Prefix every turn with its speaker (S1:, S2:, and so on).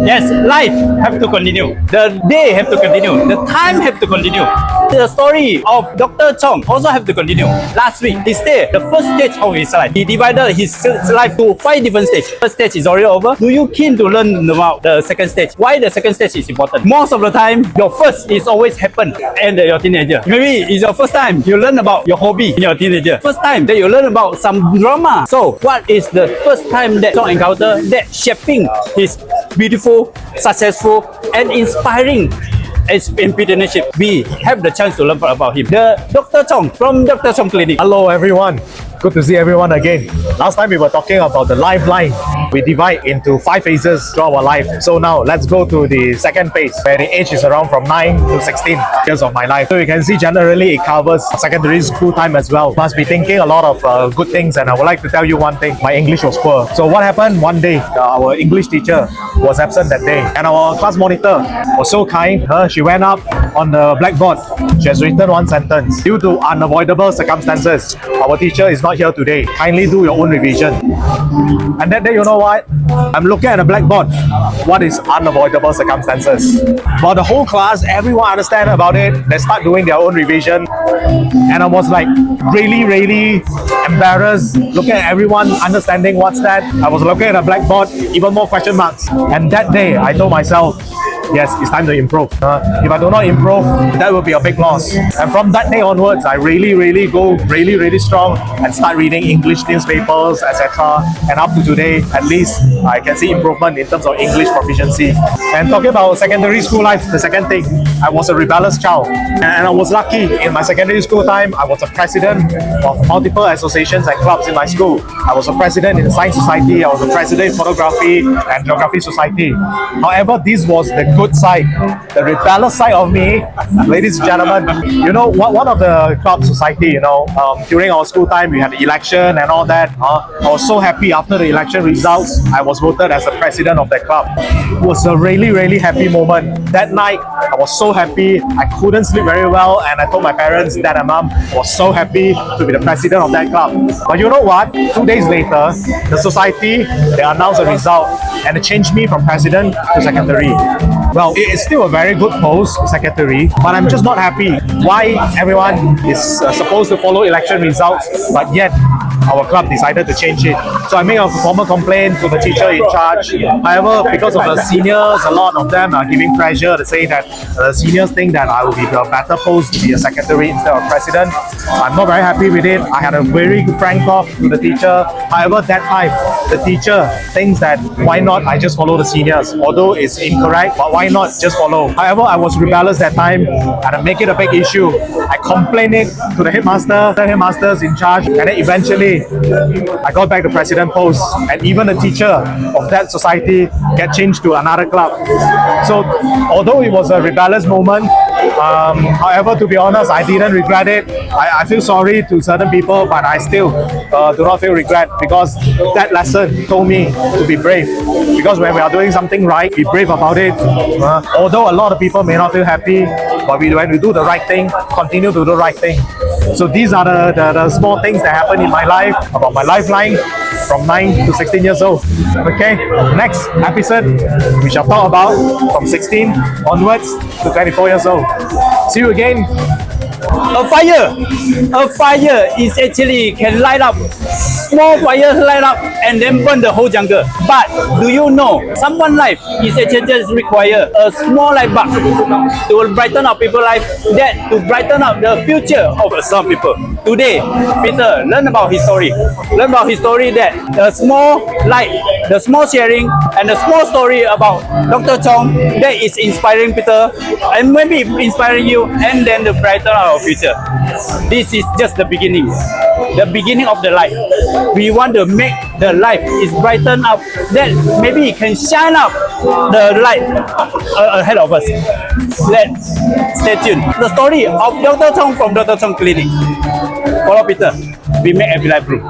S1: Yes, life have to continue. The day have to continue. The time have to continue. The story of Dr. Chong also have to continue. Last week, he stayed the first stage of his life. He divided his life to 5 different stages. First stage is already over. Do you keen to learn about the second stage? Why the second stage is important? Most of the time, your first is always happen in your teenager. Maybe it's your first time you learn about your hobby in your teenager. First time that you learn about some drama. So, what is the first time that Chong encountered that shaping his beautiful, successful, and inspiring entrepreneurship? We have the chance to learn about him. The Dr. Chong from DrChongclinic.
S2: Hello everyone, good to see everyone again. Last time we were talking about the lifeline. We divide into 5 phases throughout our life. So now let's go to the second phase where the age is around from 9 to 16 years of my life. So you can see generally it covers secondary school time as well. Must be thinking a lot of good things, and I would like to tell you one thing. My English was poor. So what happened one day, our English teacher was absent that day, and our class monitor was so kind. She went up on the blackboard. She has written one sentence. Due to unavoidable circumstances, our teacher is not here today. Kindly do your own revision. And that day, you know what? I'm looking at the blackboard. What is unavoidable circumstances? Well, the whole class, everyone understand about it. They start doing their own revision. And I was like really embarrassed. Looking at everyone understanding what's that. I was looking at the blackboard, even more question marks. And that day, I told myself, yes, it's time to improve. If I do not improve, that will be a big loss. And from that day onwards, I really go really strong and start reading English newspapers, etc. And up to today, at least I can see improvement in terms of English proficiency. And talking about secondary school life, the second thing, I was a rebellious child. And I was lucky in my secondary school time. I was a president of multiple associations and clubs in my school. I was a president in the Science Society. I was a president in Photography and Geography Society. However, this was the good side, the rebellious side of me. Ladies and gentlemen, you know, one of the club society, you know, during our school time, we had the election and all that. I was so happy after the election results, I was voted as the president of that club. It was a really happy moment. That night, I was so happy. I couldn't sleep very well, and I told my parents, dad and mom, I was so happy to be the president of that club. But you know what? 2 days later, the society, they announced the result, and it changed me from president to secretary. Well, it's still a very good post, secretary, but I'm just not happy. Why everyone is supposed to follow election results, but yet our club decided to change it. So I made a formal complaint to the teacher in charge. However, because of the seniors, a lot of them are giving pressure to say that the seniors think that I will be the better post to be a secretary instead of president. I'm not very happy with it. I had a very frank talk to the teacher. However, that time, the teacher thinks that why not I just follow the seniors? Although it's incorrect, but why not just follow? However, I was rebellious that time and I make it a big issue. I complained it to the headmasters in charge, and then eventually I got back the president post, and even the teacher of that society get changed to another club. So although it was a rebellious moment, however, to be honest, I didn't regret it. I feel sorry to certain people, but I still do not feel regret, because that lesson told me to be brave. Because when we are doing something right, be brave about it. Although a lot of people may not feel happy, but when we do the right thing, continue to do the right thing. So these are the small things that happen in my life, about my lifeline from 9 to 16 years old. Okay, next episode, we shall talk about from 16 onwards to 24 years old. See you again.
S1: A fire is actually can light up, small fire light up and then burn the whole jungle. But do you know, someone's life is actually just require a small light bulb to brighten up people's life, that to brighten up the future of some people. Today, Peter, learn about his story. Learn about his story that the small light, the small sharing, and the small story about Dr. Chong that is inspiring Peter, and maybe inspiring you, and then the brighten our future. This is just the beginning of the light. We want to make the life is brighten up, that maybe it can shine up the light ahead of us. Let's stay tuned. The story of Dr. Chong from DrChongclinic. Follow Peter. We make every life blue.